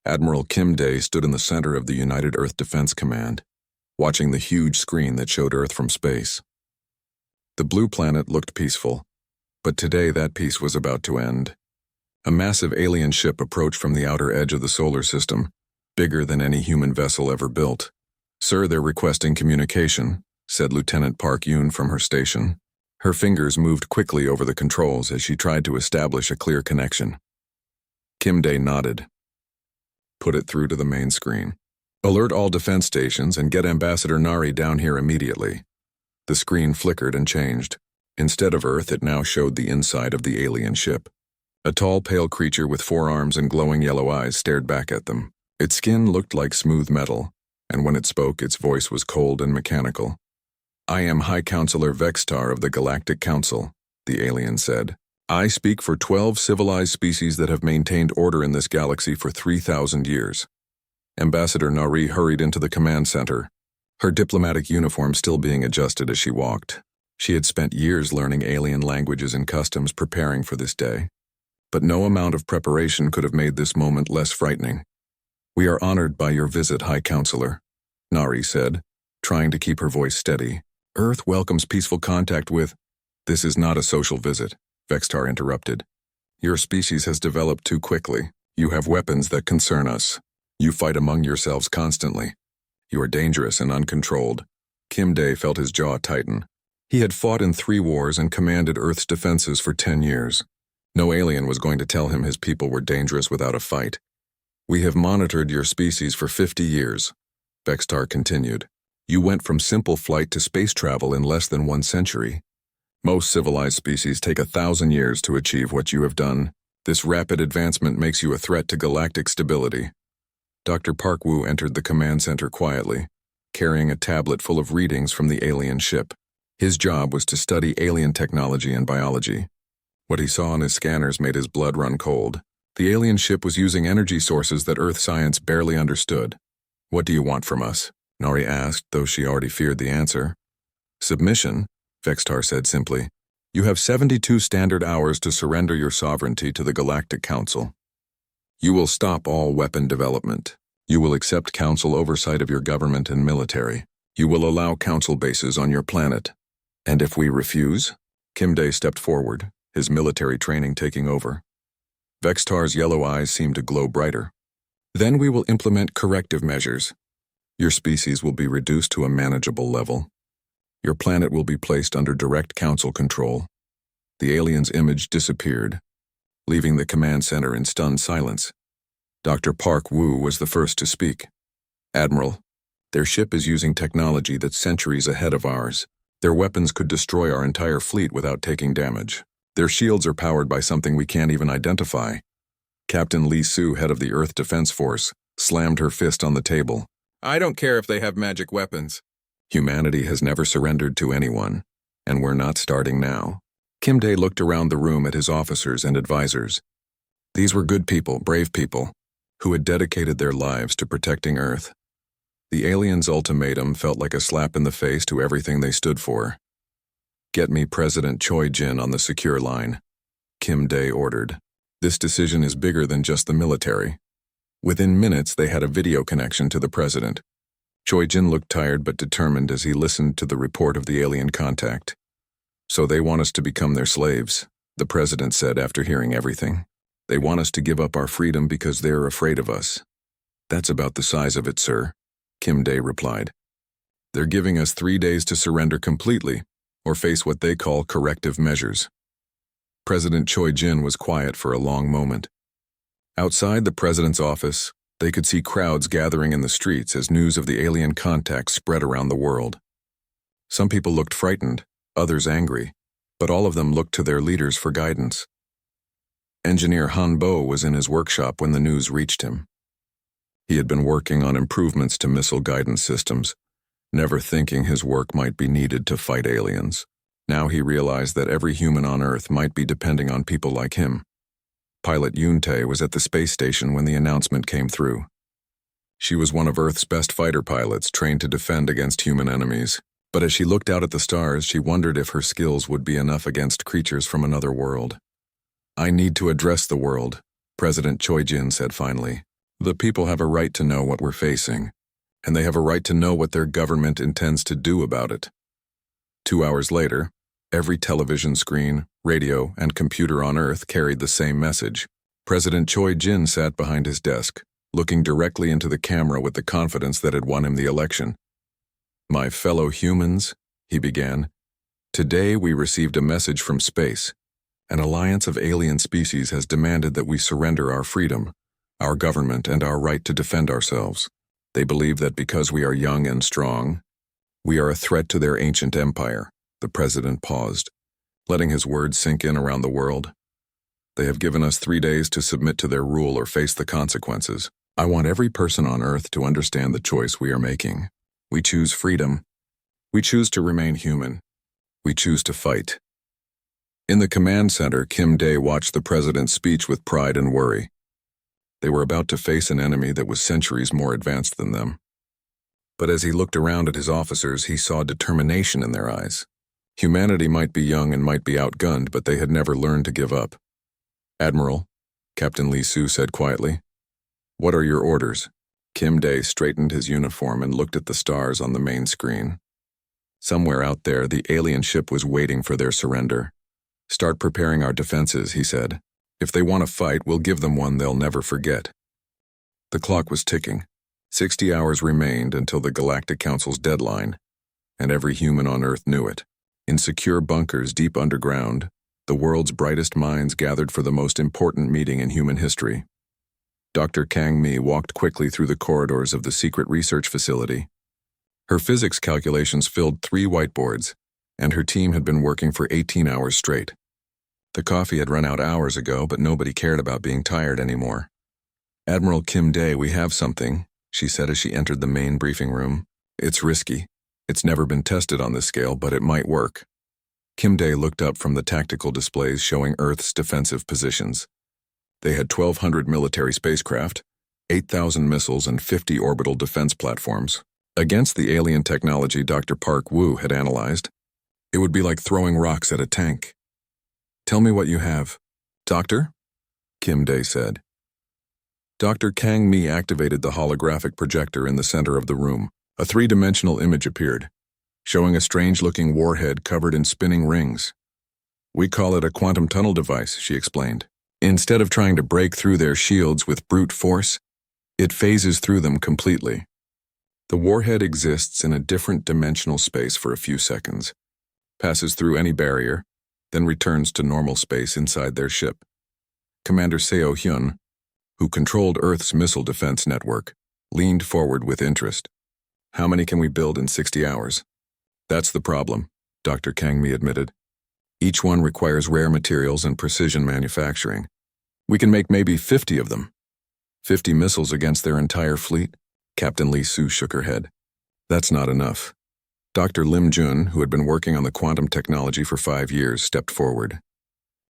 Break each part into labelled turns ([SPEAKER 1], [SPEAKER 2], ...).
[SPEAKER 1] Admiral Kim Dae stood in the center of the United Earth Defense Command, watching the huge screen that showed Earth from space. The blue planet looked peaceful, but today that peace was about to end. A massive alien ship approached from the outer edge of the solar system, bigger than any human vessel ever built. "Sir, they're requesting communication," said Lieutenant Park Yoon from her station. Her fingers moved quickly over the controls as she tried to establish a clear connection. Kim Dae nodded. "Put it through to the main screen. Alert all defense stations and get Ambassador Nari down here immediately." The screen flickered and changed. Instead of Earth, it now showed the inside of the alien ship. A tall, pale creature with 4 arms and glowing yellow eyes stared back at them. Its skin looked like smooth metal, and when it spoke, its voice was cold and mechanical. "I am High Counselor Vextar of the Galactic Council," the alien said. "I speak for 12 civilized species that have maintained order in this galaxy for 3,000 years. Ambassador Nari hurried into the command center, her diplomatic uniform still being adjusted as she walked. She had spent years learning alien languages and customs preparing for this day. But no amount of preparation could have made this moment less frightening. "We are honored by your visit, High Counselor," Nari said, trying to keep her voice steady. "Earth welcomes peaceful contact with—" "This is not a social visit," Vextar interrupted. "Your species has developed too quickly. You have weapons that concern us. You fight among yourselves constantly. You are dangerous and uncontrolled." Kim Dae felt his jaw tighten. He had fought in 3 wars and commanded Earth's defenses for 10 years. No alien was going to tell him his people were dangerous without a fight. "We have monitored your species for 50 years, Vextar continued. "You went from simple flight to space travel in less than 1 century. Most civilized species take 1,000 years to achieve what you have done. This rapid advancement makes you a threat to galactic stability." Dr. Park Woo entered the command center quietly, carrying a tablet full of readings from the alien ship. His job was to study alien technology and biology. What he saw on his scanners made his blood run cold. The alien ship was using energy sources that Earth science barely understood. "What do you want from us?" Nari asked, though she already feared the answer. "Submission," Vextar said simply. "You have 72 standard hours to surrender your sovereignty to the Galactic Council. You will stop all weapon development. You will accept Council oversight of your government and military. You will allow Council bases on your planet. And if we refuse?" Kim Dae stepped forward, his military training taking over. Vextar's yellow eyes seemed to glow brighter. "Then we will implement corrective measures. Your species will be reduced to a manageable level. Your planet will be placed under direct Council control." The alien's image disappeared, leaving the command center in stunned silence. Dr. Park Woo was the first to speak. "Admiral, their ship is using technology that's centuries ahead of ours. Their weapons could destroy our entire fleet without taking damage. Their shields are powered by something we can't even identify." Captain Lee Soo, head of the Earth Defense Force, slammed her fist on the table. "I don't care if they have magic weapons. Humanity has never surrendered to anyone, and we're not starting now." Kim Dae looked around the room at his officers and advisors. These were good people, brave people, who had dedicated their lives to protecting Earth. The aliens' ultimatum felt like a slap in the face to everything they stood for. "Get me President Choi Jin on the secure line," Kim Dae ordered. "This decision is bigger than just the military." Within minutes, they had a video connection to the president. Choi Jin looked tired but determined as he listened to the report of the alien contact. "So they want us to become their slaves," the president said after hearing everything. "They want us to give up our freedom because they're afraid of us." "That's about the size of it, sir," Kim Dae replied. "They're giving us 3 days to surrender completely, or face what they call corrective measures." President Choi Jin was quiet for a long moment. Outside the president's office, they could see crowds gathering in the streets as news of the alien contact spread around the world. Some people looked frightened, others angry, but all of them looked to their leaders for guidance. Engineer Han Bo was in his workshop when the news reached him. He had been working on improvements to missile guidance systems, never thinking his work might be needed to fight aliens. Now he realized that every human on Earth might be depending on people like him. Pilot Yoon Tae was at the space station when the announcement came through. She was one of Earth's best fighter pilots, trained to defend against human enemies. But as she looked out at the stars, she wondered if her skills would be enough against creatures from another world. "I need to address the world," President Choi Jin said finally. The people have a right to know what we're facing, and they have a right to know what their government intends to do about it. 2 hours later, every television screen, radio, and computer on Earth carried the same message. President Choi Jin sat behind his desk, looking directly into the camera with the confidence that had won him the election. "My fellow humans," he began, "today we received a message from space. An alliance of alien species has demanded that we surrender our freedom, our government, and our right to defend ourselves. They believe that because we are young and strong, we are a threat to their ancient empire." The president paused, letting his words sink in around the world. "They have given us 3 days to submit to their rule or face the consequences. I want every person on Earth to understand the choice we are making. We choose freedom. We choose to remain human. We choose to fight." In the command center, Kim Dae watched the president's speech with pride and worry. They were about to face an enemy that was centuries more advanced than them. But as he looked around at his officers, he saw determination in their eyes. Humanity might be young and might be outgunned, but they had never learned to give up. "Admiral," Captain Lee Soo said quietly, "what are your orders?" Kim Dae straightened his uniform and looked at the stars on the main screen. Somewhere out there, the alien ship was waiting for their surrender. "Start preparing our defenses," he said. "If they want to fight, we'll give them one they'll never forget." The clock was ticking. 60 hours remained until the Galactic Council's deadline, and every human on Earth knew it. In secure bunkers deep underground, the world's brightest minds gathered for the most important meeting in human history. Dr. Kang Mi walked quickly through the corridors of the secret research facility. Her physics calculations filled 3 whiteboards, and her team had been working for 18 hours straight. The coffee had run out hours ago, but nobody cared about being tired anymore. "Admiral Kim Dae, we have something," she said as she entered the main briefing room. "It's risky. It's never been tested on this scale, but it might work." Kim Dae looked up from the tactical displays showing Earth's defensive positions. They had 1,200 military spacecraft, 8,000 missiles, and 50 orbital defense platforms. Against the alien technology Dr. Park Woo had analyzed, it would be like throwing rocks at a tank. "Tell me what you have." "Doctor?" Kim Dae said. Dr. Kang Mi activated the holographic projector in the center of the room. A 3-dimensional image appeared, showing a strange-looking warhead covered in spinning rings. "We call it a quantum tunnel device," she explained. "Instead of trying to break through their shields with brute force, it phases through them completely. The warhead exists in a different dimensional space for a few seconds, passes through any barrier, then returns to normal space inside their ship." Commander Seo Hyun, who controlled Earth's missile defense network, leaned forward with interest. "How many can we build in 60 hours? "That's the problem," Dr. Kang Mi admitted. "Each one requires rare materials and precision manufacturing. We can make maybe 50 of them." 50 missiles against their entire fleet? Captain Lee Soo shook her head. "That's not enough." Dr. Lim Jun, who had been working on the quantum technology for 5 years, stepped forward.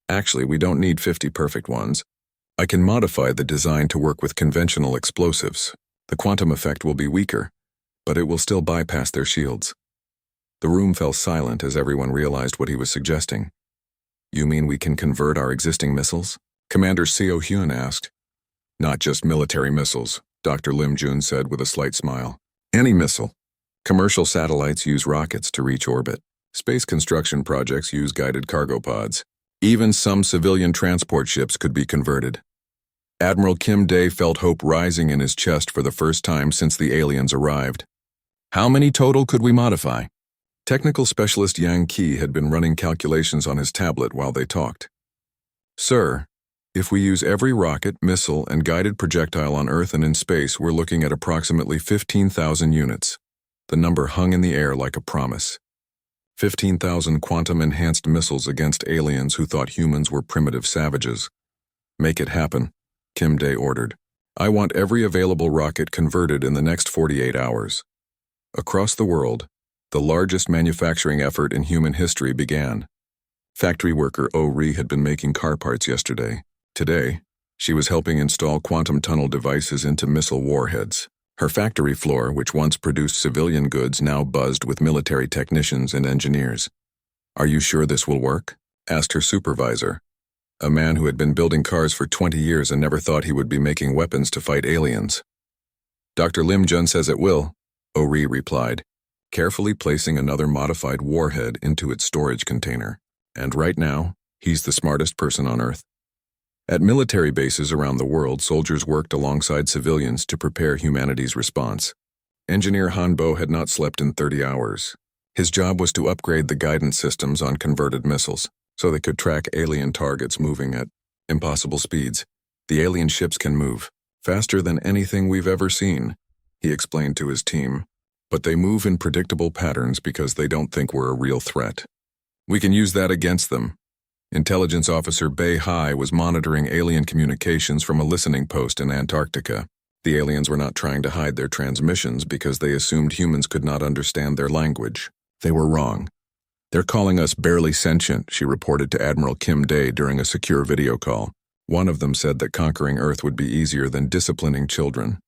[SPEAKER 1] "Actually, we don't need 50 perfect ones. I can modify the design to work with conventional explosives. The quantum effect will be weaker, but it will still bypass their shields." The room fell silent as everyone realized what he was suggesting. "You mean we can convert our existing missiles?" Commander Seo Hyun asked. "Not just military missiles," Dr. Lim Jun said with a slight smile. "Any missile. Commercial satellites use rockets to reach orbit. Space construction projects use guided cargo pods. Even some civilian transport ships could be converted." Admiral Kim Dae felt hope rising in his chest for the first time since the aliens arrived. "How many total could we modify?" Technical specialist Yang Qi had been running calculations on his tablet while they talked. "Sir, if we use every rocket, missile, and guided projectile on Earth and in space, we're looking at approximately 15,000 units." The number hung in the air like a promise. 15,000 quantum-enhanced missiles against aliens who thought humans were primitive savages. "Make it happen," Kim Dae ordered. "I want every available rocket converted in the next 48 hours." Across the world, the largest manufacturing effort in human history began. Factory worker Oh Ri had been making car parts yesterday. Today, she was helping install quantum tunnel devices into missile warheads. Her factory floor, which once produced civilian goods, now buzzed with military technicians and engineers. "Are you sure this will work?" asked her supervisor. a man who had been building cars for 20 years and never thought he would be making weapons to fight aliens. Dr. Lim Jun says it will, Ori replied, carefully placing another modified warhead into its storage container. And right now, he's the smartest person on Earth. At military bases around the world, soldiers worked alongside civilians to prepare humanity's response. Engineer Han Bo had not slept in 30 hours. His job was to upgrade the guidance systems on converted missiles, so they could track alien targets moving at impossible speeds. The alien ships can move faster than anything we've ever seen, he explained to his team. But they move in predictable patterns because they don't think we're a real threat. We can use that against them. Intelligence Officer Bei Hai was monitoring alien communications from a listening post in Antarctica. The aliens were not trying to hide their transmissions because they assumed humans could not understand their language. They were wrong. They're calling us barely sentient, she reported to Admiral Kim Dae during a secure video call. One of them said that conquering Earth would be easier than disciplining children.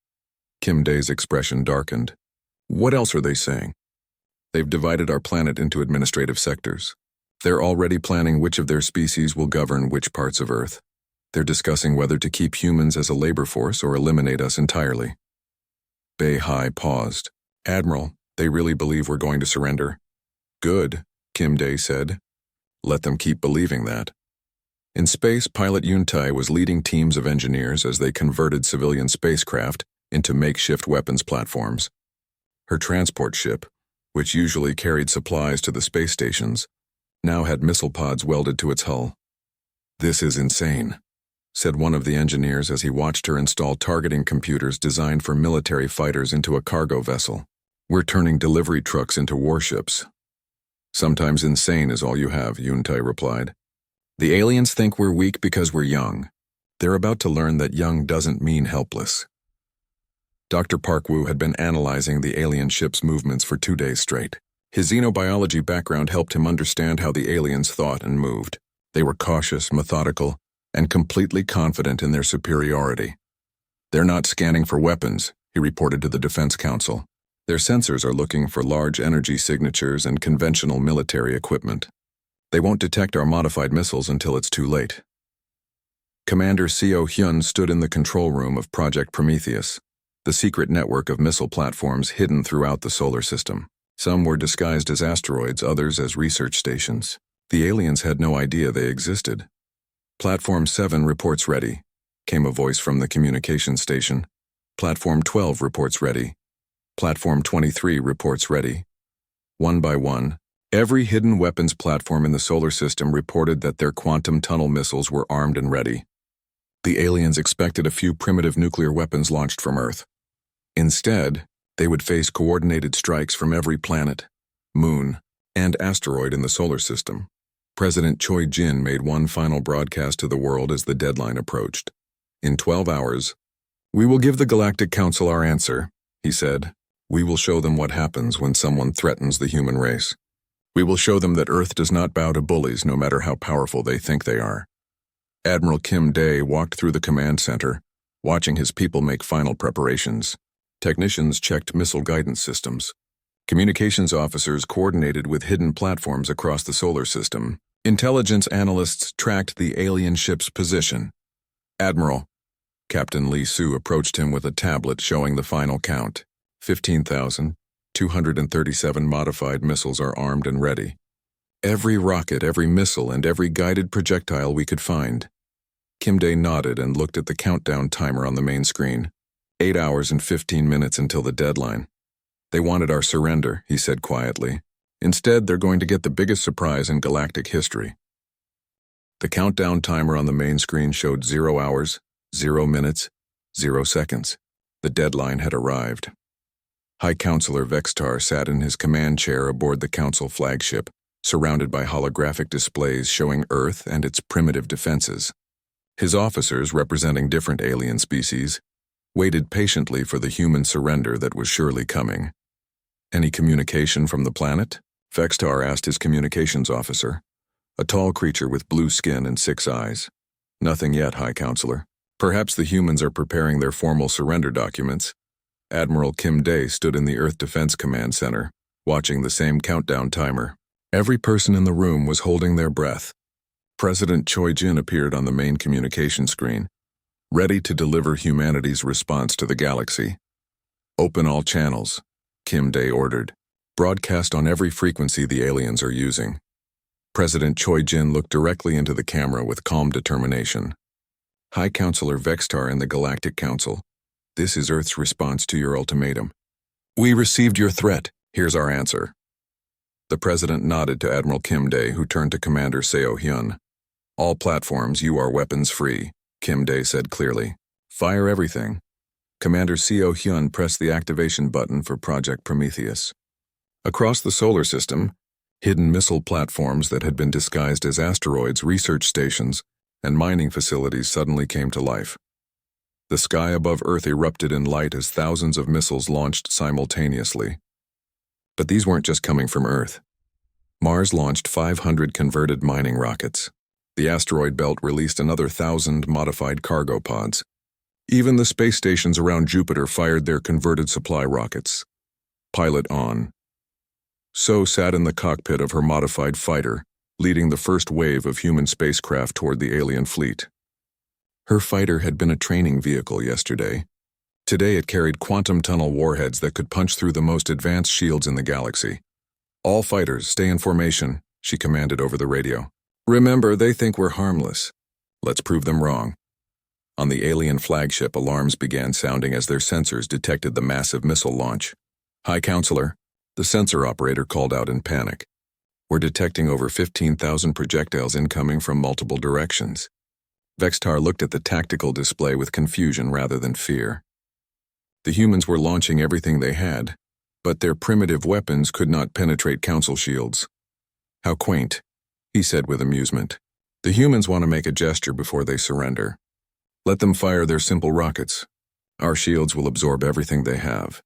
[SPEAKER 1] Kim Dae's expression darkened. What else are they saying? They've divided our planet into administrative sectors. They're already planning which of their species will govern which parts of Earth. They're discussing whether to keep humans as a labor force or eliminate us entirely. Bei Hai paused. Admiral, they really believe we're going to surrender. Good, Kim Dae said. Let them keep believing that. In space, pilot Yun Tai was leading teams of engineers as they converted civilian spacecraft into makeshift weapons platforms. Her transport ship, which usually carried supplies to the space stations, now had missile pods welded to its hull. This is insane, said one of the engineers as he watched her install targeting computers designed for military fighters into a cargo vessel. We're turning delivery trucks into warships. Sometimes insane is all you have, Yun Tai replied. The aliens think we're weak because we're young. They're about to learn that young doesn't mean helpless. Dr. Park Woo had been analyzing the alien ship's movements for 2 days straight. His xenobiology background helped him understand how the aliens thought and moved. They were cautious, methodical, and completely confident in their superiority. They're not scanning for weapons, he reported to the Defense Council. Their sensors are looking for large energy signatures and conventional military equipment. They won't detect our modified missiles until it's too late. Commander Seo Hyun stood in the control room of Project Prometheus, the secret network of missile platforms hidden throughout the solar system. Some were disguised as asteroids, others as research stations. The aliens had no idea they existed. Platform 7 reports ready, came a voice from the communications station. Platform 12 reports ready. Platform 23 reports ready. One by one, every hidden weapons platform in the solar system reported that their quantum tunnel missiles were armed and ready. The aliens expected a few primitive nuclear weapons launched from Earth. Instead, they would face coordinated strikes from every planet, moon, and asteroid in the solar system. President Choi Jin made one final broadcast to the world as the deadline approached. In 12 hours, we will give the Galactic Council our answer, he said. We will show them what happens when someone threatens the human race. We will show them that Earth does not bow to bullies no matter how powerful they think they are. Admiral Kim Dae walked through the command center, watching his people make final preparations. Technicians checked missile guidance systems. Communications officers coordinated with hidden platforms across the solar system. Intelligence analysts tracked the alien ship's position. Admiral, Captain Lee Soo approached him with a tablet showing the final count. 15,237 modified missiles are armed and ready. Every rocket, every missile, and every guided projectile we could find. Kim Dae nodded and looked at the countdown timer on the main screen. 8 hours and 15 minutes until the deadline. They wanted our surrender, he said quietly. Instead, they're going to get the biggest surprise in galactic history. The countdown timer on the main screen showed 0 hours, 0 minutes, 0 seconds. The deadline had arrived. High Counselor Vextar sat in his command chair aboard the Council flagship, surrounded by holographic displays showing Earth and its primitive defenses. His officers, representing different alien species, waited patiently for the human surrender that was surely coming. Any communication from the planet? Vextar asked his communications officer, a tall creature with blue skin and 6 eyes. Nothing yet, High Counselor. Perhaps the humans are preparing their formal surrender documents. Admiral Kim Dae stood in the Earth Defense Command Center, watching the same countdown timer. Every person in the room was holding their breath. President Choi Jin appeared on the main communication screen, ready to deliver humanity's response to the galaxy. "Open all channels," Kim Dae ordered. "Broadcast on every frequency the aliens are using." President Choi Jin looked directly into the camera with calm determination. "High Counselor Vextar and the Galactic Council, this is Earth's response to your ultimatum. We received your threat. Here's our answer." The President nodded to Admiral Kim Dae, who turned to Commander Seo Hyun. "All platforms, you are weapons free," Kim Dae said clearly. "Fire everything." Commander Seo Hyun pressed the activation button for Project Prometheus. Across the solar system, hidden missile platforms that had been disguised as asteroids, research stations, and mining facilities suddenly came to life. The sky above Earth erupted in light as thousands of missiles launched simultaneously. But these weren't just coming from Earth. Mars launched 500 converted mining rockets. The asteroid belt released another 1,000 modified cargo pods. Even the space stations around Jupiter fired their converted supply rockets. Pilot on. So sat in the cockpit of her modified fighter, leading the first wave of human spacecraft toward the alien fleet. Her fighter had been a training vehicle yesterday. Today it carried quantum tunnel warheads that could punch through the most advanced shields in the galaxy. "All fighters, stay in formation," she commanded over the radio. "Remember, they think we're harmless. Let's prove them wrong." On the alien flagship, alarms began sounding as their sensors detected the massive missile launch. "High Counselor," the sensor operator called out in panic. "We're detecting over 15,000 projectiles incoming from multiple directions." Vextar looked at the tactical display with confusion rather than fear. The humans were launching everything they had, but their primitive weapons could not penetrate council shields. "How quaint," he said with amusement. "The humans want to make a gesture before they surrender. Let them fire their simple rockets. Our shields will absorb everything they have."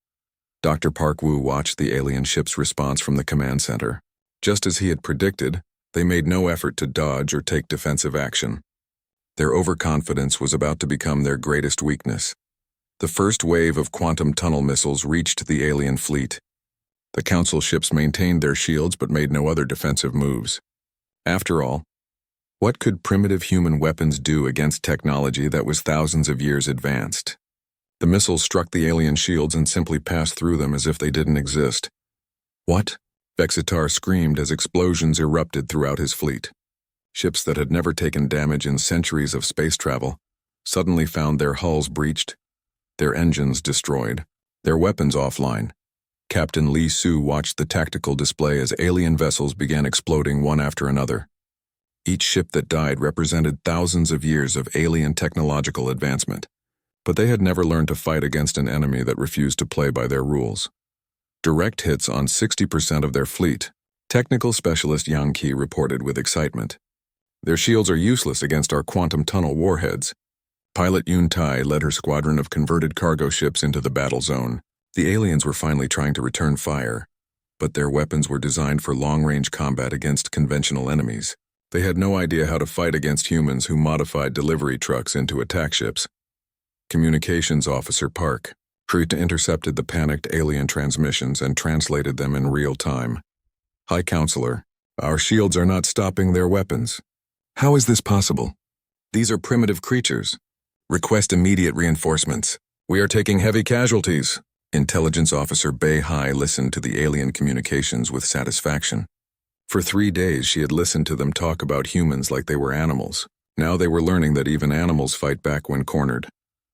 [SPEAKER 1] Dr. Park Woo watched the alien ship's response from the command center. Just as he had predicted, they made no effort to dodge or take defensive action. Their overconfidence was about to become their greatest weakness. The first wave of quantum tunnel missiles reached the alien fleet. The council ships maintained their shields but made no other defensive moves. After all, what could primitive human weapons do against technology that was thousands of years advanced? The missiles struck the alien shields and simply passed through them as if they didn't exist. "What?" Vexitar screamed as explosions erupted throughout his fleet. Ships that had never taken damage in centuries of space travel suddenly found their hulls breached, their engines destroyed, their weapons offline. Captain Lee Soo watched the tactical display as alien vessels began exploding one after another. Each ship that died represented thousands of years of alien technological advancement, but they had never learned to fight against an enemy that refused to play by their rules. Direct hits on 60% of their fleet, technical specialist Yang Qi reported with excitement. "Their shields are useless against our quantum tunnel warheads." Pilot Yun Tai led her squadron of converted cargo ships into the battle zone. The aliens were finally trying to return fire, but their weapons were designed for long-range combat against conventional enemies. They had no idea how to fight against humans who modified delivery trucks into attack ships. Communications Officer Park intercepted the panicked alien transmissions and translated them in real time. "High Counselor, our shields are not stopping their weapons. How is this possible? These are primitive creatures. Request immediate reinforcements. We are taking heavy casualties." Intelligence Officer Bei Hai listened to the alien communications with satisfaction. For 3 days she had listened to them talk about humans like they were animals. Now they were learning that even animals fight back when cornered.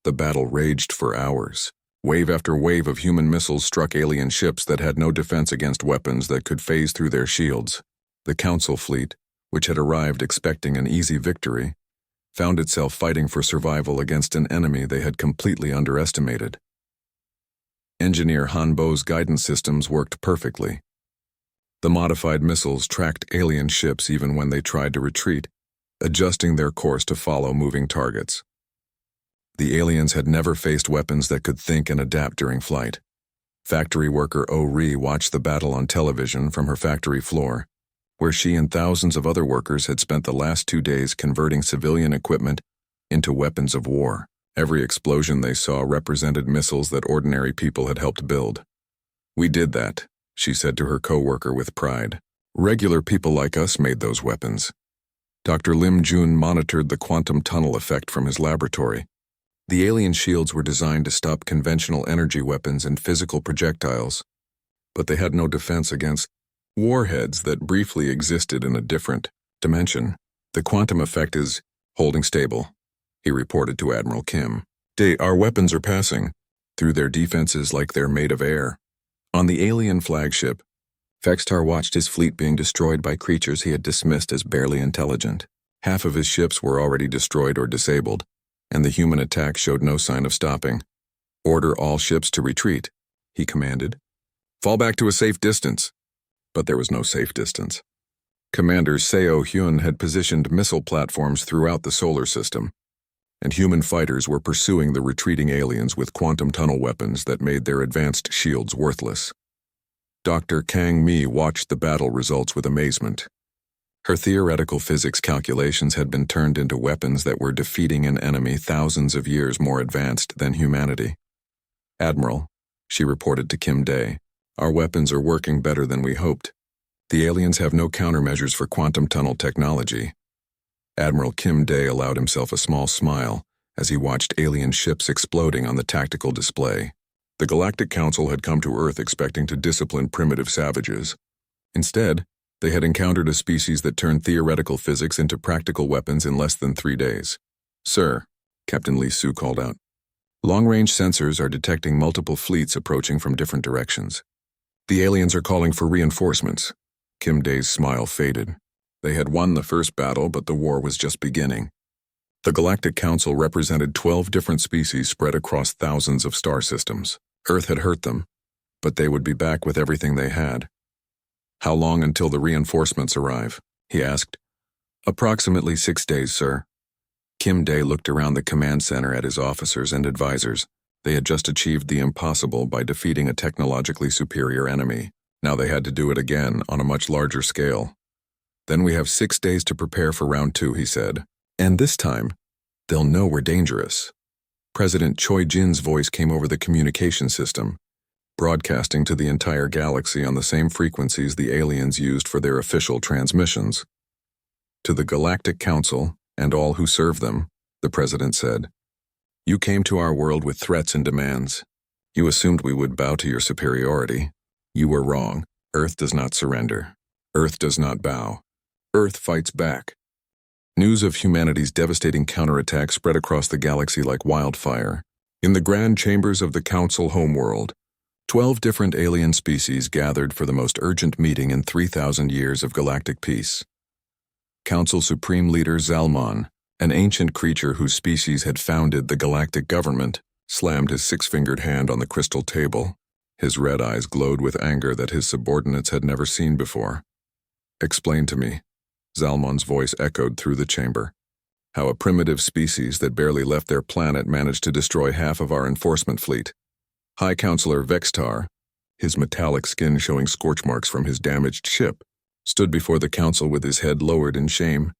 [SPEAKER 1] The battle raged for hours. Wave after wave of human missiles struck alien ships that had no defense against weapons that could phase through their shields. The Council fleet, which had arrived expecting an easy victory, found itself fighting for survival against an enemy they had completely underestimated. Engineer Han Bo's guidance systems worked perfectly. The modified missiles tracked alien ships even when they tried to retreat, adjusting their course to follow moving targets. The aliens had never faced weapons that could think and adapt during flight. Factory worker Oh Ri watched the battle on television from her factory floor, where she and thousands of other workers had spent the last 2 days converting civilian equipment into weapons of war. Every explosion they saw represented missiles that ordinary people had helped build. "We did that," she said to her co-worker with pride. "Regular people like us made those weapons." Dr. Lim Jun monitored the quantum tunnel effect from his laboratory. The alien shields were designed to stop conventional energy weapons and physical projectiles, but they had no defense against warheads that briefly existed in a different dimension. The quantum effect is holding stable, he reported to Admiral Kim. Our weapons are passing through their defenses like they're made of air. On the alien flagship, Vextar watched his fleet being destroyed by creatures he had dismissed as barely intelligent. Half of his ships were already destroyed or disabled, and the human attack showed no sign of stopping. Order all ships to retreat, he commanded. Fall back to a safe distance. But there was no safe distance. Commander Seo Hyun had positioned missile platforms throughout the solar system, and human fighters were pursuing the retreating aliens with quantum tunnel weapons that made their advanced shields worthless. Dr. Kang Mi watched the battle results with amazement. Her theoretical physics calculations had been turned into weapons that were defeating an enemy thousands of years more advanced than humanity. Admiral, she reported to Kim Dae, our weapons are working better than we hoped. The aliens have no countermeasures for quantum tunnel technology. Admiral Kim Dae allowed himself a small smile as he watched alien ships exploding on the tactical display. The Galactic Council had come to Earth expecting to discipline primitive savages. Instead, they had encountered a species that turned theoretical physics into practical weapons in less than 3 days. Sir, Captain Lee Su called out. Long-range sensors are detecting multiple fleets approaching from different directions. The aliens are calling for reinforcements. Kim Dae's smile faded. They had won the first battle, but the war was just beginning. The Galactic Council represented 12 different species spread across thousands of star systems. Earth had hurt them, but they would be back with everything they had. How long until the reinforcements arrive? He asked. Approximately 6 days, sir. Kim Dae looked around the command center at his officers and advisors. They had just achieved the impossible by defeating a technologically superior enemy. Now they had to do it again on a much larger scale. Then we have 6 days to prepare for round 2, he said. And this time, they'll know we're dangerous. President Choi Jin's voice came over the communication system, broadcasting to the entire galaxy on the same frequencies the aliens used for their official transmissions. To the Galactic Council and all who serve them, the president said, you came to our world with threats and demands. You assumed we would bow to your superiority. You were wrong. Earth does not surrender. Earth does not bow. Earth fights back. News of humanity's devastating counterattack spread across the galaxy like wildfire. In the grand chambers of the Council homeworld, 12 different alien species gathered for the most urgent meeting in 3,000 years of galactic peace. Council Supreme Leader Zalman, an ancient creature whose species had founded the galactic government, slammed his 6-fingered hand on the crystal table. His red eyes glowed with anger that his subordinates had never seen before. Explain to me, Zalman's voice echoed through the chamber, how a primitive species that barely left their planet managed to destroy half of our enforcement fleet. High Counselor Vextar, his metallic skin showing scorch marks from his damaged ship, stood before the council with his head lowered in shame.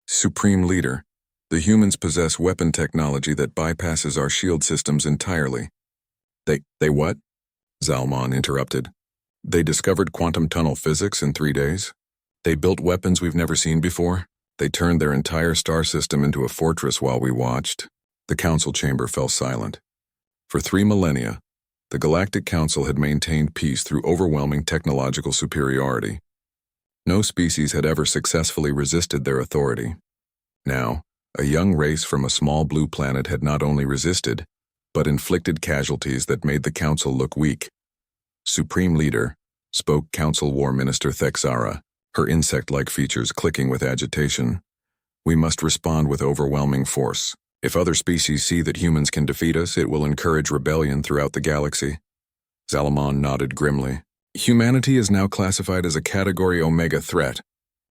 [SPEAKER 1] Supreme Leader, the humans possess weapon technology that bypasses our shield systems entirely. They what? Zalman interrupted. They discovered quantum tunnel physics in 3 days. They built weapons we've never seen before. They turned their entire star system into a fortress while we watched. The council chamber fell silent. For 3 millennia, the Galactic Council had maintained peace through overwhelming technological superiority. No species had ever successfully resisted their authority. Now, a young race from a small blue planet had not only resisted, but inflicted casualties that made the Council look weak. Supreme Leader, spoke Council War Minister Thexara, her insect-like features clicking with agitation. We must respond with overwhelming force. If other species see that humans can defeat us, it will encourage rebellion throughout the galaxy. Zalaman nodded grimly. Humanity is now classified as a Category Omega threat.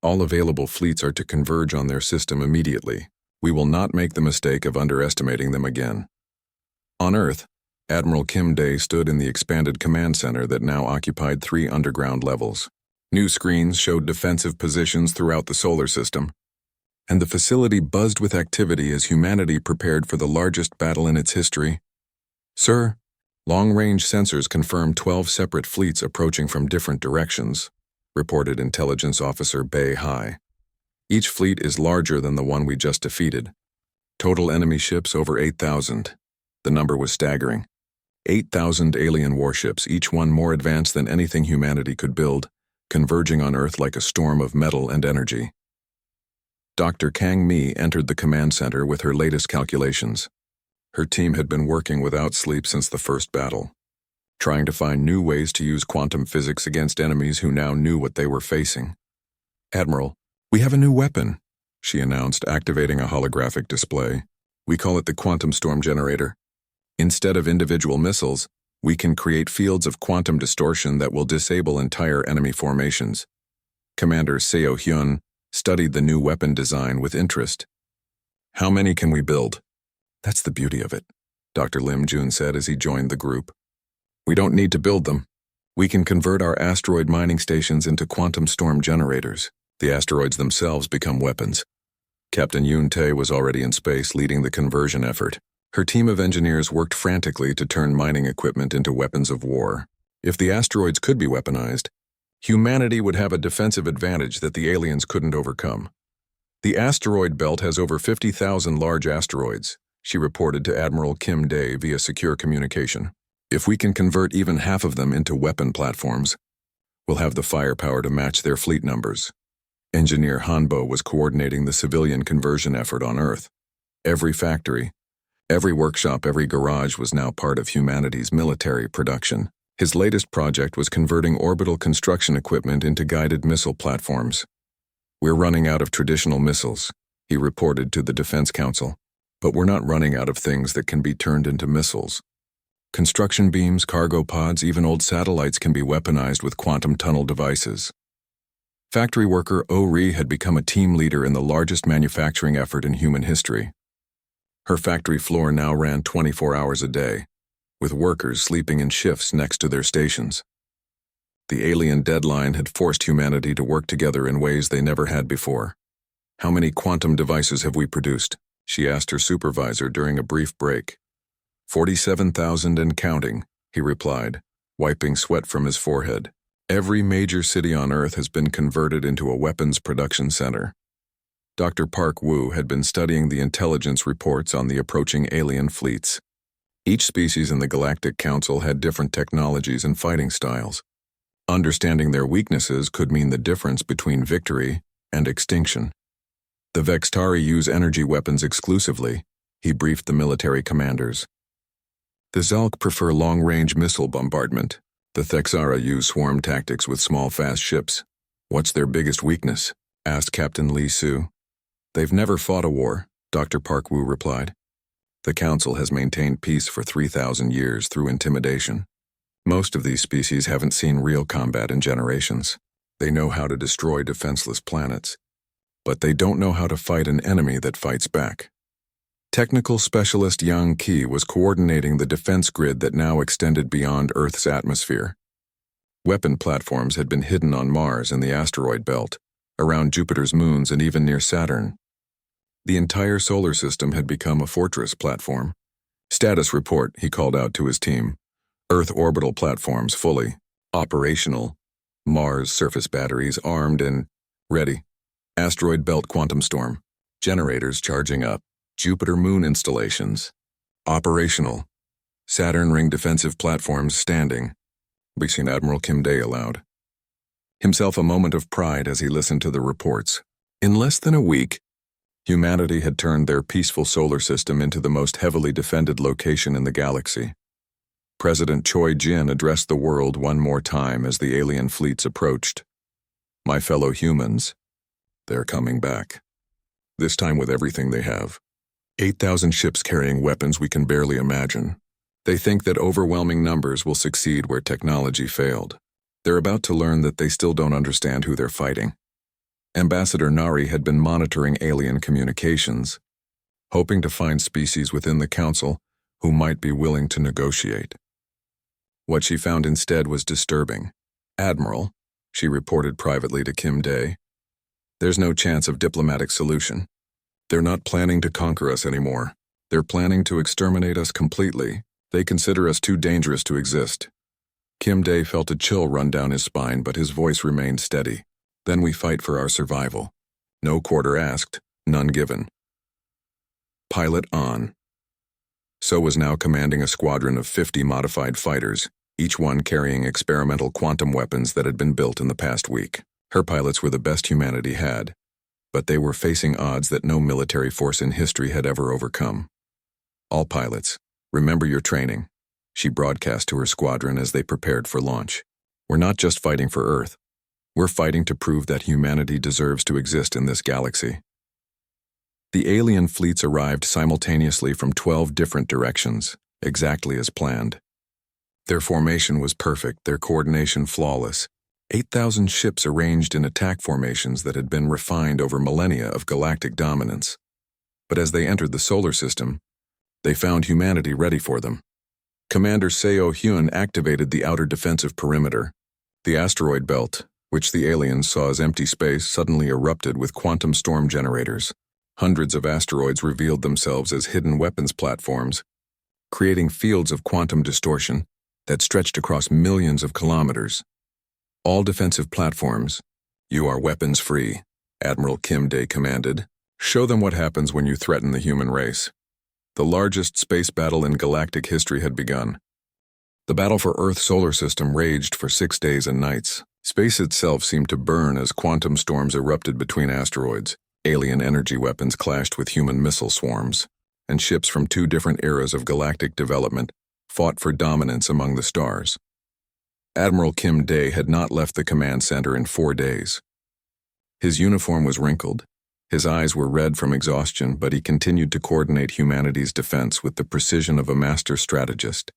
[SPEAKER 1] All available fleets are to converge on their system immediately. We will not make the mistake of underestimating them again. On Earth, Admiral Kim Dae stood in the expanded command center that now occupied 3 underground levels. New screens showed defensive positions throughout the solar system, and the facility buzzed with activity as humanity prepared for the largest battle in its history. Sir, long-range sensors confirm 12 separate fleets approaching from different directions, reported Intelligence Officer Bei Hai. Each fleet is larger than the one we just defeated. Total enemy ships over 8,000. The number was staggering. 8,000 alien warships, each one more advanced than anything humanity could build, converging on Earth like a storm of metal and energy. Dr. Kang Mi entered the command center with her latest calculations. Her team had been working without sleep since the first battle, trying to find new ways to use quantum physics against enemies who now knew what they were facing. "Admiral, we have a new weapon," she announced, activating a holographic display. "We call it the Quantum Storm Generator. Instead of individual missiles, we can create fields of quantum distortion that will disable entire enemy formations." Commander Seo Hyun studied the new weapon design with interest. "How many can we build?" "That's the beauty of it," Dr. Lim Jun said as he joined the group. "We don't need to build them. We can convert our asteroid mining stations into quantum storm generators. The asteroids themselves become weapons." Captain Yoon Tae was already in space leading the conversion effort. Her team of engineers worked frantically to turn mining equipment into weapons of war. If the asteroids could be weaponized, humanity would have a defensive advantage that the aliens couldn't overcome. "The asteroid belt has over 50,000 large asteroids," she reported to Admiral Kim Dae via secure communication. "If we can convert even half of them into weapon platforms, we'll have the firepower to match their fleet numbers." Engineer Hanbo was coordinating the civilian conversion effort on Earth. Every factory, every workshop, every garage was now part of humanity's military production. His latest project was converting orbital construction equipment into guided missile platforms. "We're running out of traditional missiles," he reported to the Defense Council. "But we're not running out of things that can be turned into missiles. Construction beams, cargo pods, even old satellites can be weaponized with quantum tunnel devices." Factory worker Oh Ri had become a team leader in the largest manufacturing effort in human history. Her factory floor now ran 24 hours a day, with workers sleeping in shifts next to their stations. The alien deadline had forced humanity to work together in ways they never had before. "How many quantum devices have we produced?" she asked her supervisor during a brief break. 47,000 and counting," he replied, wiping sweat from his forehead. "Every major city on Earth has been converted into a weapons production center." Dr. Park Woo had been studying the intelligence reports on the approaching alien fleets. Each species in the Galactic Council had different technologies and fighting styles. Understanding their weaknesses could mean the difference between victory and extinction. "The Vextari use energy weapons exclusively," he briefed the military commanders. "The Zalk prefer long-range missile bombardment. The Thexara use swarm tactics with small, fast ships." "What's their biggest weakness?" asked Captain Lee Soo. "They've never fought a war," Dr. Park Woo replied. "The Council has maintained peace for 3,000 years through intimidation. Most of these species haven't seen real combat in generations. They know how to destroy defenseless planets, but they don't know how to fight an enemy that fights back." Technical specialist Yang Qi was coordinating the defense grid that now extended beyond Earth's atmosphere. Weapon platforms had been hidden on Mars and the asteroid belt, around Jupiter's moons and even near Saturn. The entire solar system had become a fortress platform. "Status report," he called out to his team. "Earth orbital platforms fully operational. Mars surface batteries armed and ready. Asteroid belt quantum storm. Generators charging up. Jupiter moon installations operational. Saturn ring defensive platforms standing." Briefing Admiral Kim Dae aloud, himself a moment of pride as he listened to the reports. In less than a week, humanity had turned their peaceful solar system into the most heavily defended location in the galaxy. President Choi Jin addressed the world one more time as the alien fleets approached. "My fellow humans, they're coming back. This time with everything they have. 8,000 ships carrying weapons we can barely imagine. They think that overwhelming numbers will succeed where technology failed. They're about to learn that they still don't understand who they're fighting." Ambassador Nari had been monitoring alien communications, hoping to find species within the Council who might be willing to negotiate. What she found instead was disturbing. "Admiral," she reported privately to Kim Dae, "there's no chance of diplomatic solution. They're not planning to conquer us anymore. They're planning to exterminate us completely. They consider us too dangerous to exist." Kim Dae felt a chill run down his spine, but his voice remained steady. "Then we fight for our survival. No quarter asked, none given. Pilot on. So was now commanding a squadron of 50 modified fighters, each one carrying experimental quantum weapons that had been built in the past week. Her pilots were the best humanity had, but they were facing odds that no military force in history had ever overcome. All pilots, remember your training, she broadcast to her squadron as they prepared for launch. We're not just fighting for Earth. We're fighting to prove that humanity deserves to exist in this galaxy. The alien fleets arrived simultaneously from 12 different directions, exactly as planned. Their formation was perfect, their coordination flawless. 8,000 ships arranged in attack formations that had been refined over millennia of galactic dominance. But as they entered the solar system, they found humanity ready for them. Commander Seo Hyun activated the outer defensive perimeter. The asteroid belt, which the aliens saw as empty space, suddenly erupted with quantum storm generators. Hundreds of asteroids revealed themselves as hidden weapons platforms, creating fields of quantum distortion that stretched across millions of kilometers. All defensive platforms, you are weapons free, Admiral Kim Dae commanded. Show them what happens when you threaten the human race. The largest space battle in galactic history had begun. The battle for Earth's solar system raged for 6 days and nights. Space itself seemed to burn as quantum storms erupted between asteroids. Alien energy weapons clashed with human missile swarms, and ships from 2 different eras of galactic development fought for dominance among the stars. Admiral Kim Dae had not left the command center in 4 days. His uniform was wrinkled. His eyes were red from exhaustion, but he continued to coordinate humanity's defense with the precision of a master strategist.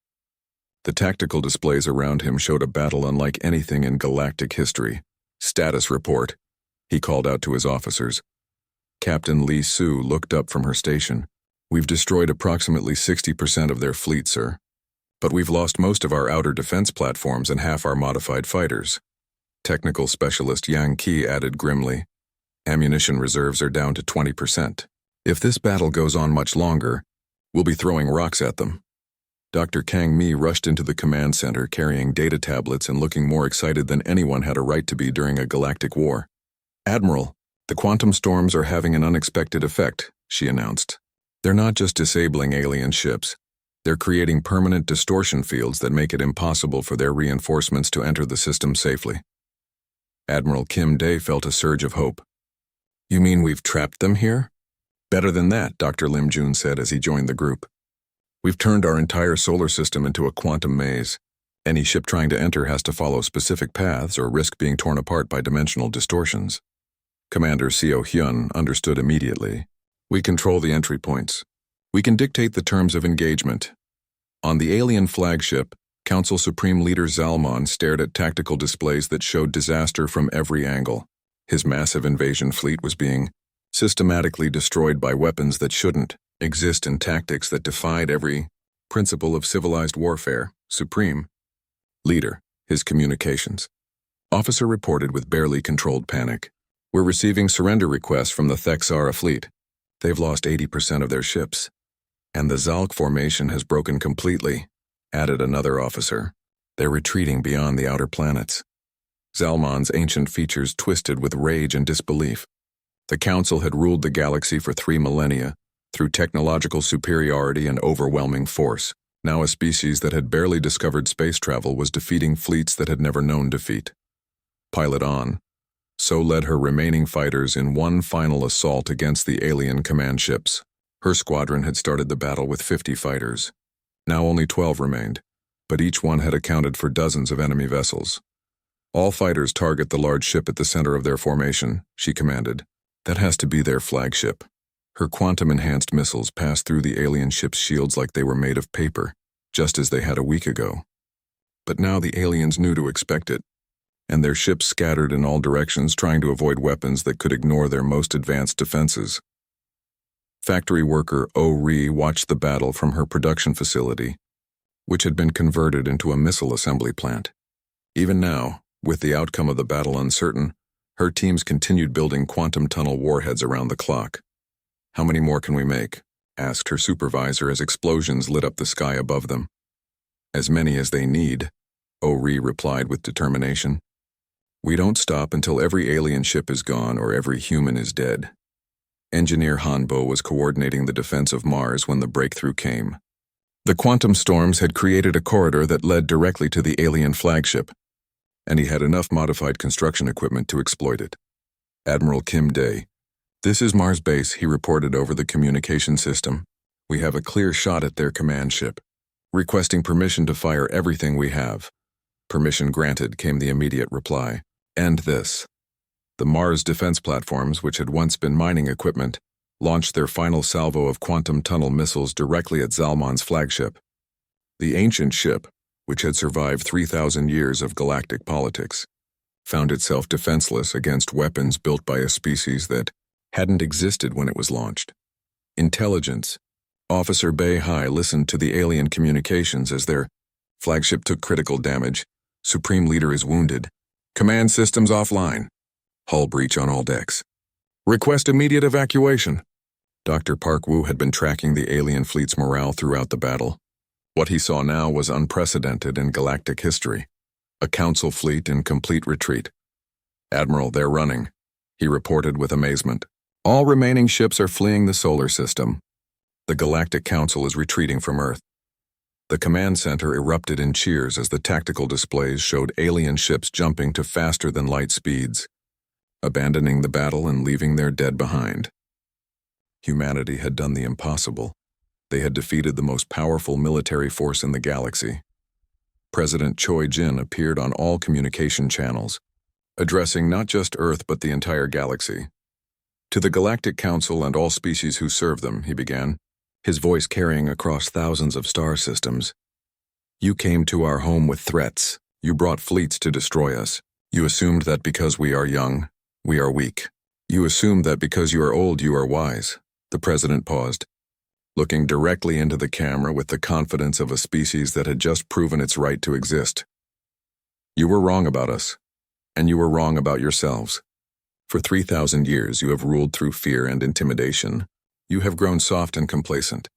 [SPEAKER 1] The tactical displays around him showed a battle unlike anything in galactic history. Status report, he called out to his officers. Captain Lee Soo looked up from her station. We've destroyed approximately 60% of their fleet, sir. But we've lost most of our outer defense platforms and half our modified fighters. Technical specialist Yang Qi added grimly. Ammunition reserves are down to 20%. If this battle goes on much longer, we'll be throwing rocks at them. Dr. Kang Mi rushed into the command center carrying data tablets and looking more excited than anyone had a right to be during a galactic war. Admiral, the quantum storms are having an unexpected effect, she announced. They're not just disabling alien ships. They're creating permanent distortion fields that make it impossible for their reinforcements to enter the system safely. Admiral Kim Dae felt a surge of hope. You mean we've trapped them here? Better than that, Dr. Lim Jun said as he joined the group. We've turned our entire solar system into a quantum maze. Any ship trying to enter has to follow specific paths or risk being torn apart by dimensional distortions. Commander Seo Hyun understood immediately. We control the entry points. We can dictate the terms of engagement. On the alien flagship, Council Supreme Leader Zalman stared at tactical displays that showed disaster from every angle. His massive invasion fleet was being systematically destroyed by weapons that shouldn't exist in tactics that defied every principle of civilized warfare. Supreme Leader, his communications. Officer reported with barely controlled panic. We're receiving surrender requests from the Thexara fleet. They've lost 80% of their ships. And the Zalk formation has broken completely, added another officer. They're retreating beyond the outer planets. Zalman's ancient features twisted with rage and disbelief. The Council had ruled the galaxy for 3 millennia, through technological superiority and overwhelming force. Now a species that had barely discovered space travel was defeating fleets that had never known defeat. Pilot on. So led her remaining fighters in one final assault against the alien command ships. Her squadron had started the battle with 50 fighters. Now only 12 remained, but each one had accounted for dozens of enemy vessels. All fighters target the large ship at the center of their formation, she commanded. That has to be their flagship. Her quantum-enhanced missiles passed through the alien ship's shields like they were made of paper, just as they had a week ago. But now the aliens knew to expect it, and their ships scattered in all directions trying to avoid weapons that could ignore their most advanced defenses. Factory worker Oh Ri watched the battle from her production facility, which had been converted into a missile assembly plant. Even now, with the outcome of the battle uncertain, her teams continued building quantum tunnel warheads around the clock. How many more can we make? Asked her supervisor as explosions lit up the sky above them. As many as they need, Oh Ri replied with determination. We don't stop until every alien ship is gone or every human is dead. Engineer Hanbo was coordinating the defense of Mars when the breakthrough came. The quantum storms had created a corridor that led directly to the alien flagship, and he had enough modified construction equipment to exploit it. Admiral Kim Day. "This is Mars Base," he reported over the communication system. "We have a clear shot at their command ship. Requesting permission to fire everything we have." "Permission granted," came the immediate reply. "End this." The Mars defense platforms, which had once been mining equipment, launched their final salvo of quantum tunnel missiles directly at Zalman's flagship. The ancient ship, which had survived 3,000 years of galactic politics, found itself defenseless against weapons built by a species that hadn't existed when it was launched. Intelligence. Officer Bei Hai listened to the alien communications as their flagship took critical damage. Supreme Leader is wounded. Command systems offline. Hull breach on all decks. Request immediate evacuation. Dr. Park Woo had been tracking the alien fleet's morale throughout the battle. What he saw now was unprecedented in galactic history. A council fleet in complete retreat. "Admiral, they're running," he reported with amazement. "All remaining ships are fleeing the solar system. The Galactic Council is retreating from Earth." The command center erupted in cheers as the tactical displays showed alien ships jumping to faster-than-light speeds, abandoning the battle and leaving their dead behind. Humanity had done the impossible. They had defeated the most powerful military force in the galaxy. President Choi Jin appeared on all communication channels, addressing not just Earth but the entire galaxy. "To the Galactic Council and all species who serve them," he began, his voice carrying across thousands of star systems. "You came to our home with threats. You brought fleets to destroy us. You assumed that because we are young, we are weak. You assumed that because you are old, you are wise." The president paused, looking directly into the camera with the confidence of a species that had just proven its right to exist. "You were wrong about us, and you were wrong about yourselves. For 3,000 years you have ruled through fear and intimidation. You have grown soft and complacent.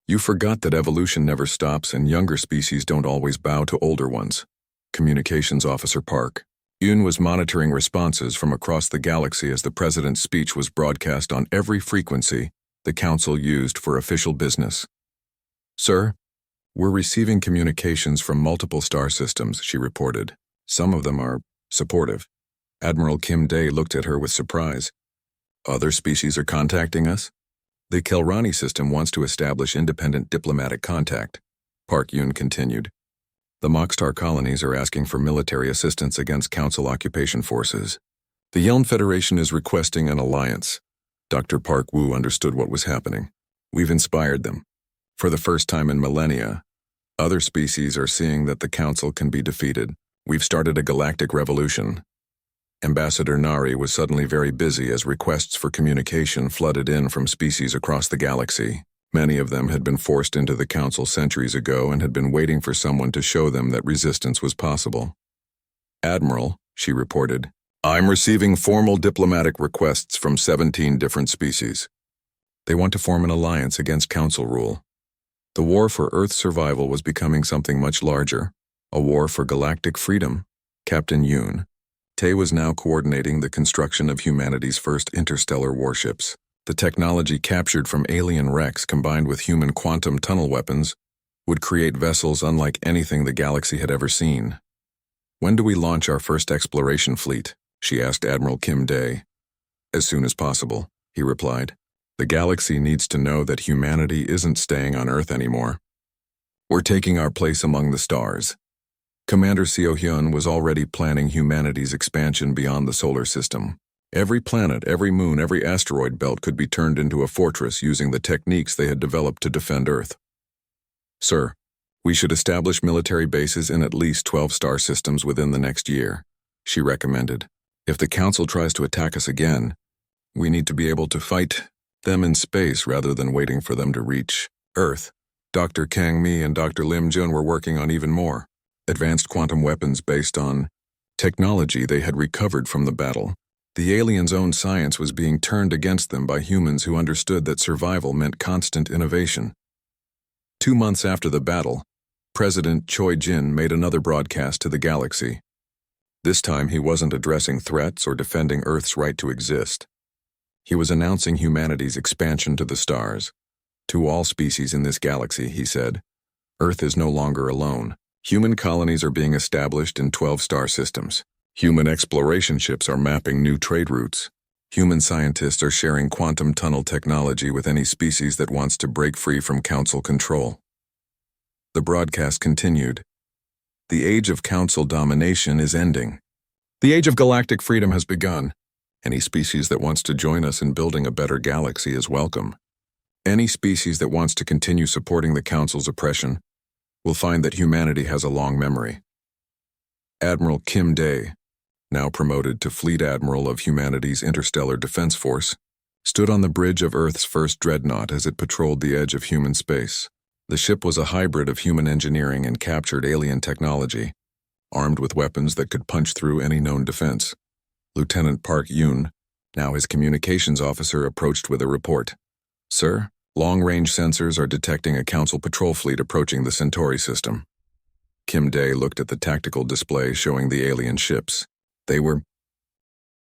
[SPEAKER 1] You forgot that evolution never stops and younger species don't always bow to older ones." Communications Officer Park Yoon was monitoring responses from across the galaxy as the president's speech was broadcast on every frequency the council used for official business. "Sir, we're receiving communications from multiple star systems," she reported. "Some of them are supportive." Admiral Kim Day looked at her with surprise. "Other species are contacting us?" "The Kelrani system wants to establish independent diplomatic contact," Park Yoon continued. "The Mockstar colonies are asking for military assistance against Council occupation forces. The Yelm Federation is requesting an alliance." Dr. Park Woo understood what was happening. "We've inspired them. For the first time in millennia, other species are seeing that the Council can be defeated. We've started a galactic revolution." Ambassador Nari was suddenly very busy as requests for communication flooded in from species across the galaxy. Many of them had been forced into the Council centuries ago and had been waiting for someone to show them that resistance was possible. "Admiral," she reported, "I'm receiving formal diplomatic requests from 17 different species. They want to form an alliance against Council rule." The war for Earth's survival was becoming something much larger, a war for galactic freedom. Captain Yoon Tae was now coordinating the construction of humanity's first interstellar warships. The technology captured from alien wrecks combined with human quantum tunnel weapons would create vessels unlike anything the galaxy had ever seen. "When do we launch our first exploration fleet?" she asked Admiral Kim Day. "As soon as possible," he replied. "The galaxy needs to know that humanity isn't staying on Earth anymore. We're taking our place among the stars." Commander Seo Hyun was already planning humanity's expansion beyond the solar system. Every planet, every moon, every asteroid belt could be turned into a fortress using the techniques they had developed to defend Earth. "Sir, we should establish military bases in at least 12 star systems within the next year," she recommended. "If the Council tries to attack us again, we need to be able to fight them in space rather than waiting for them to reach Earth." Dr. Kang Mi and Dr. Lim Jun were working on even more advanced quantum weapons based on technology they had recovered from the battle. The aliens' own science was being turned against them by humans who understood that survival meant constant innovation. 2 months after the battle, President Choi Jin made another broadcast to the galaxy. This time he wasn't addressing threats or defending Earth's right to exist. He was announcing humanity's expansion to the stars. To all species in this galaxy, he said, Earth is no longer alone. Human colonies are being established in 12 star systems. Human exploration ships are mapping new trade routes. Human scientists are sharing quantum tunnel technology with any species that wants to break free from Council control. The broadcast continued. The age of Council domination is ending. The age of galactic freedom has begun. Any species that wants to join us in building a better galaxy is welcome. Any species that wants to continue supporting the Council's oppression will find that humanity has a long memory. Admiral Kim Day, now promoted to Fleet Admiral of humanity's Interstellar Defense Force, stood on the bridge of Earth's first dreadnought as it patrolled the edge of human space. The ship was a hybrid of human engineering and captured alien technology, armed with weapons that could punch through any known defense. Lieutenant Park Yoon, now his communications officer, approached with a report. Sir, long-range sensors are detecting a Council patrol fleet approaching the Centauri system. Kim Day looked at the tactical display showing the alien ships. They were